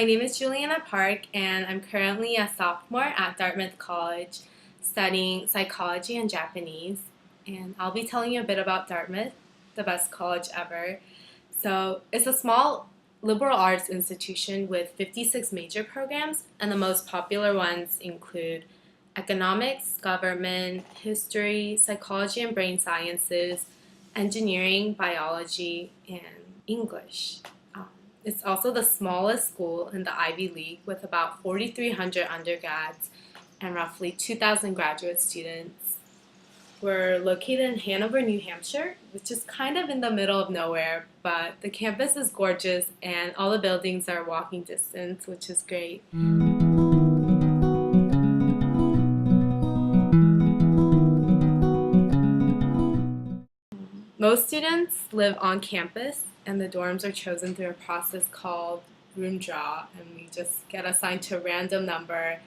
My name is Juliana Park, and I'm currently a sophomore at Dartmouth College studying psychology and Japanese. And I'll be telling you a bit about Dartmouth, the best college ever. So, it's a small liberal arts institution with 56 major programs, and the most popular ones include economics, government, history, psychology and brain sciences, engineering, biology, and English. Um, it's also the smallest school in the Ivy League with about 4,300 undergrads and roughly 2,000 graduate students. We're located in Hanover, New Hampshire, which is kind of in the middle of nowhere, but the campus is gorgeous and all the buildings are walking distance, which is great. Most students live on campus, and the dorms are chosen through a process called room draw, and we just get assigned to a random number,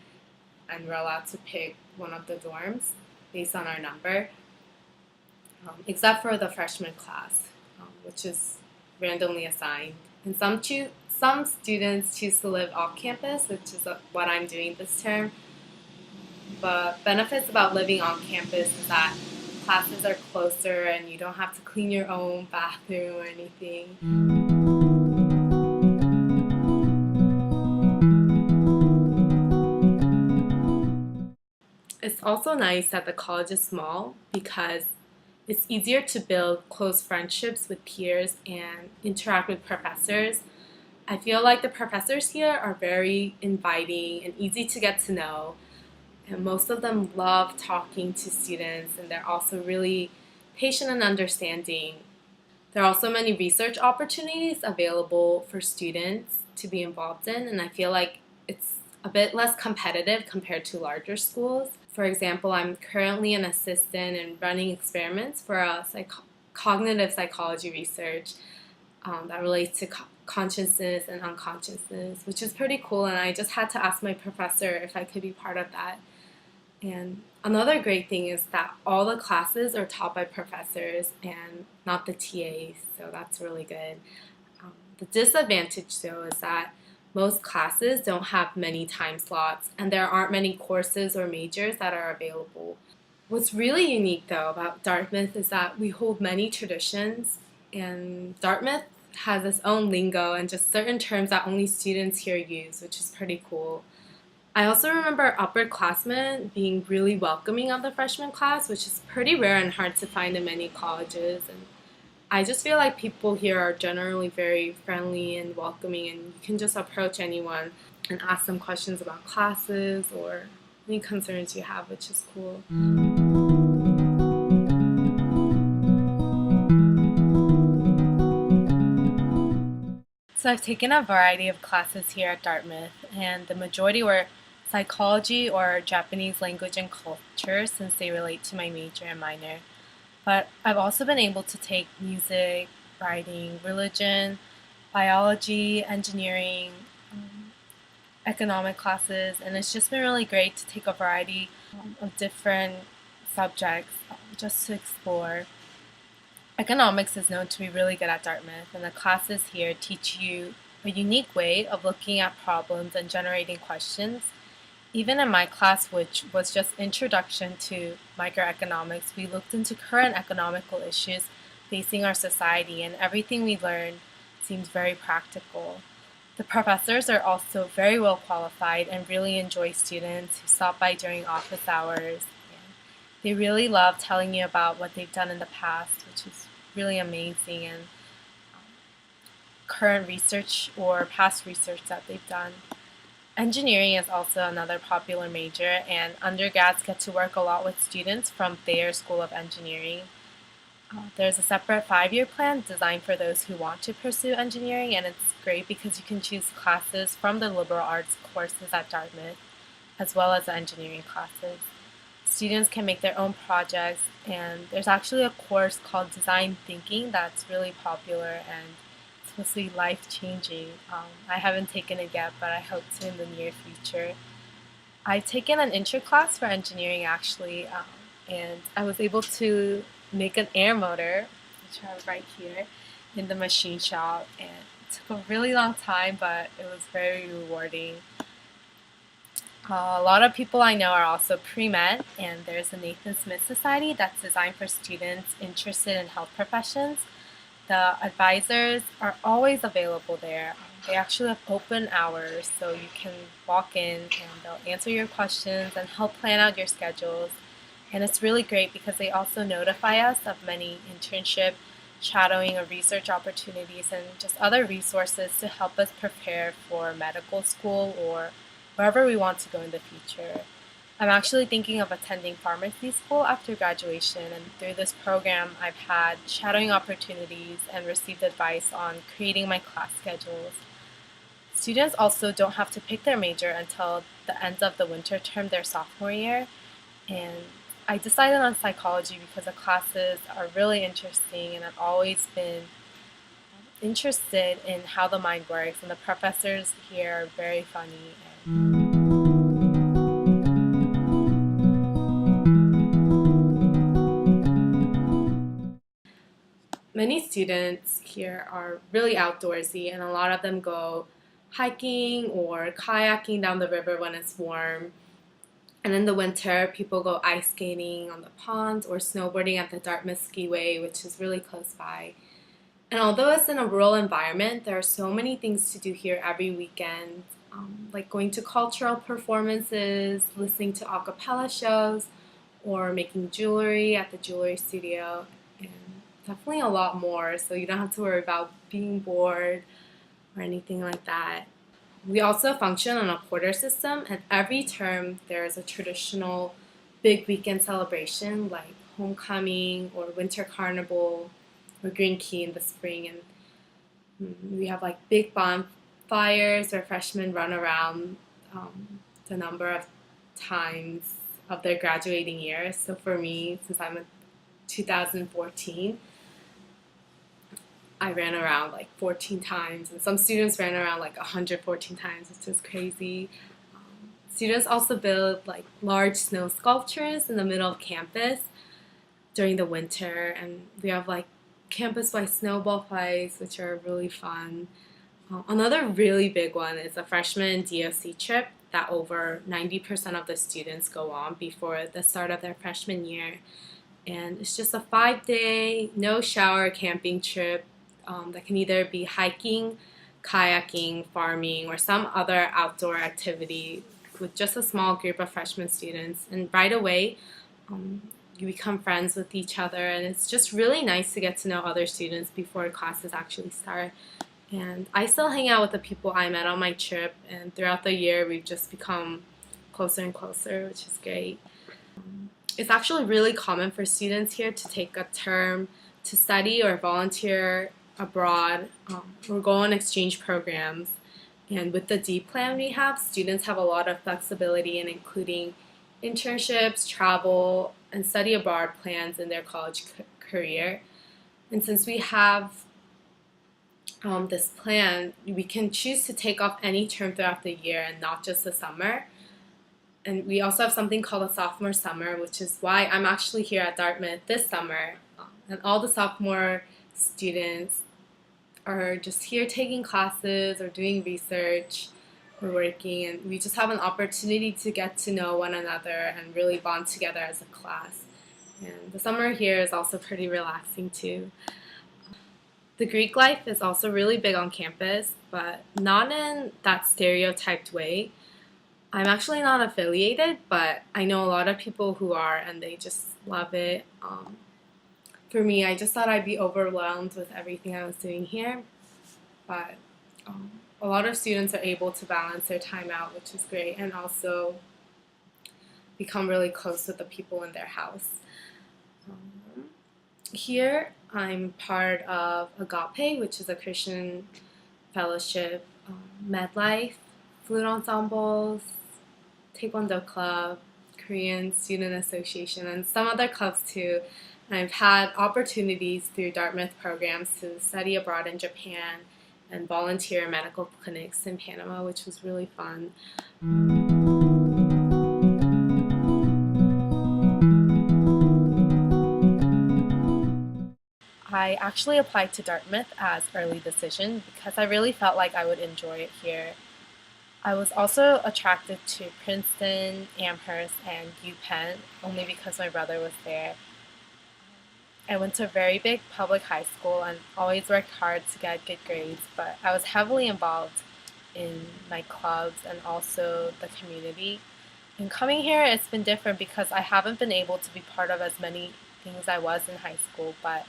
and we're allowed to pick one of the dorms based on our number, except for the freshman class, which is randomly assigned. And some students choose to live off campus, which is what I'm doing this term. But benefits about living on campus is that classes are closer and you don't have to clean your own bathroom or anything. It's also nice that the college is small because it's easier to build close friendships with peers and interact with professors. I feel like the professors here are very inviting and easy to get to know. And most of them love talking to students, and they're also really patient and understanding. There are also many research opportunities available for students to be involved in, and I feel like it's a bit less competitive compared to larger schools. For example, I'm currently an assistant in running experiments for a cognitive psychology research that relates to consciousness and unconsciousness, which is pretty cool, and I just had to ask my professor if I could be part of that. And another great thing is that all the classes are taught by professors and not the TAs, so that's really good. The disadvantage, though, is that most classes don't have many time slots and there aren't many courses or majors that are available. What's really unique, though, about Dartmouth is that we hold many traditions, and Dartmouth has its own lingo and just certain terms that only students here use, which is pretty cool. I also remember upperclassmen being really welcoming of the freshman class, which is pretty rare and hard to find in many colleges. And I just feel like people here are generally very friendly and welcoming, and you can just approach anyone and ask them questions about classes or any concerns you have, which is cool. So I've taken a variety of classes here at Dartmouth, and the majority were psychology or Japanese language and culture since they relate to my major and minor. But I've also been able to take music, writing, religion, biology, engineering, economic classes, and it's just been really great to take a variety of different subjects just to explore. Economics is known to be really good at Dartmouth, and the classes here teach you a unique way of looking at problems and generating questions. Even in my class, which was just introduction to microeconomics, we looked into current economical issues facing our society, and everything we learned seems very practical. The professors are also very well qualified and really enjoy students who stop by during office hours. They really love telling you about what they've done in the past, which is really amazing, and current research or past research that they've done. Engineering is also another popular major, and undergrads get to work a lot with students from Thayer School of Engineering. There's a separate 5-year plan designed for those who want to pursue engineering, and it's great because you can choose classes from the liberal arts courses at Dartmouth, as well as the engineering classes. Students can make their own projects, and there's actually a course called Design Thinking that's really popular and it's supposed to be life-changing. I haven't taken it yet, but I hope to in the near future. I've taken an intro class for engineering actually, and I was able to make an air motor, which I have right here, in the machine shop, and it took a really long time, but it was very rewarding. A lot of people I know are also pre-med, and there's a Nathan Smith Society that's designed for students interested in health professions. The advisors are always available there. They actually have open hours, so you can walk in and they'll answer your questions and help plan out your schedules. And it's really great because they also notify us of many internship, shadowing, or research opportunities and just other resources to help us prepare for medical school or wherever we want to go in the future. I'm actually thinking of attending pharmacy school after graduation, and through this program, I've had shadowing opportunities and received advice on creating my class schedules. Students also don't have to pick their major until the end of the winter term their sophomore year, and I decided on psychology because the classes are really interesting, and I've always been interested in how the mind works, and the professors here are very funny. Many students here are really outdoorsy, and a lot of them go hiking or kayaking down the river when it's warm. And in the winter, people go ice skating on the ponds or snowboarding at the Dartmouth Skiway, which is really close by. And although it's in a rural environment, there are so many things to do here every weekend, like going to cultural performances, listening to a cappella shows, or making jewelry at the jewelry studio, and definitely a lot more, so you don't have to worry about being bored or anything like that. We also function on a quarter system, and every term there is a traditional big weekend celebration like homecoming or winter carnival or Green Key in the spring, and we have like big bonfires where freshmen run around the number of times of their graduating year. So for me, since I'm a 2014, I ran around like 14 times, and some students ran around like 114 times, which is crazy. Students also build like large snow sculptures in the middle of campus during the winter, and we have like campus-wide snowball fights, which are really fun. Another really big one is a freshman DOC trip that over 90% of the students go on before the start of their freshman year. And it's just a 5-day, no shower camping trip that can either be hiking, kayaking, farming, or some other outdoor activity with just a small group of freshman students. And right away, you become friends with each other, and it's just really nice to get to know other students before classes actually start. And I still hang out with the people I met on my trip, and throughout the year, we've just become closer and closer, which is great. It's actually really common for students here to take a term to study or volunteer abroad or go on exchange programs. And with the D plan we have, students have a lot of flexibility in including internships, travel, and study abroad plans in their college career. And since we have this plan, we can choose to take off any term throughout the year and not just the summer. And we also have something called a sophomore summer, which is why I'm actually here at Dartmouth this summer. And all the sophomore students are just here taking classes or doing research or working, and we just have an opportunity to get to know one another and really bond together as a class. And the summer here is also pretty relaxing too. The Greek life is also really big on campus, but not in that stereotyped way. I'm actually not affiliated, but I know a lot of people who are, and they just love it. For me, I just thought I'd be overwhelmed with everything I was doing here, but a lot of students are able to balance their time out, which is great, and also become really close with the people in their house. Here, I'm part of Agape, which is a Christian fellowship, MedLife, flute ensembles, Taekwondo Club, Korean Student Association, and some other clubs too. And I've had opportunities through Dartmouth programs to study abroad in Japan and volunteer in medical clinics in Panama, which was really fun. I actually applied to Dartmouth as early decision because I really felt like I would enjoy it here. I was also attracted to Princeton, Amherst, and UPenn only because my brother was there. I went to a very big public high school and always worked hard to get good grades, but I was heavily involved in my clubs and also the community. And coming here, it's been different because I haven't been able to be part of as many things I was in high school, but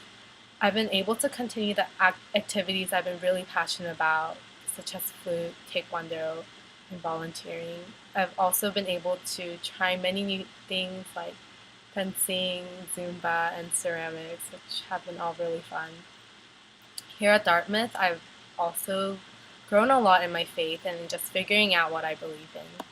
I've been able to continue the activities I've been really passionate about, such as flute, taekwondo, and volunteering. I've also been able to try many new things like fencing, Zumba, and ceramics, which have been all really fun. Here at Dartmouth, I've also grown a lot in my faith and just figuring out what I believe in.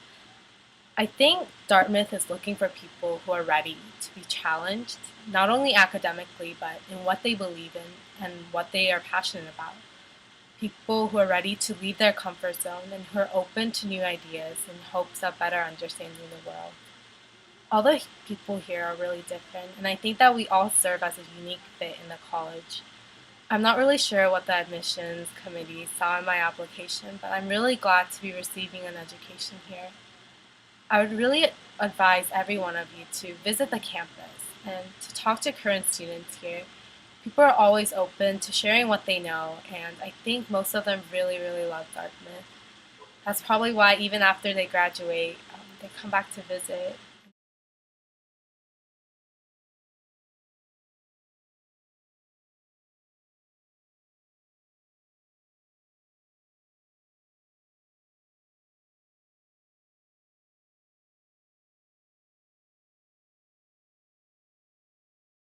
I think Dartmouth is looking for people who are ready to be challenged, not only academically, but in what they believe in and what they are passionate about. People who are ready to leave their comfort zone and who are open to new ideas in hopes of better understanding the world. All the people here are really different, and I think that we all serve as a unique fit in the college. I'm not really sure what the admissions committee saw in my application, but I'm really glad to be receiving an education here. I would really advise every one of you to visit the campus and to talk to current students here. People are always open to sharing what they know, and I think most of them really, really love Dartmouth. That's probably why even after they graduate, they come back to visit.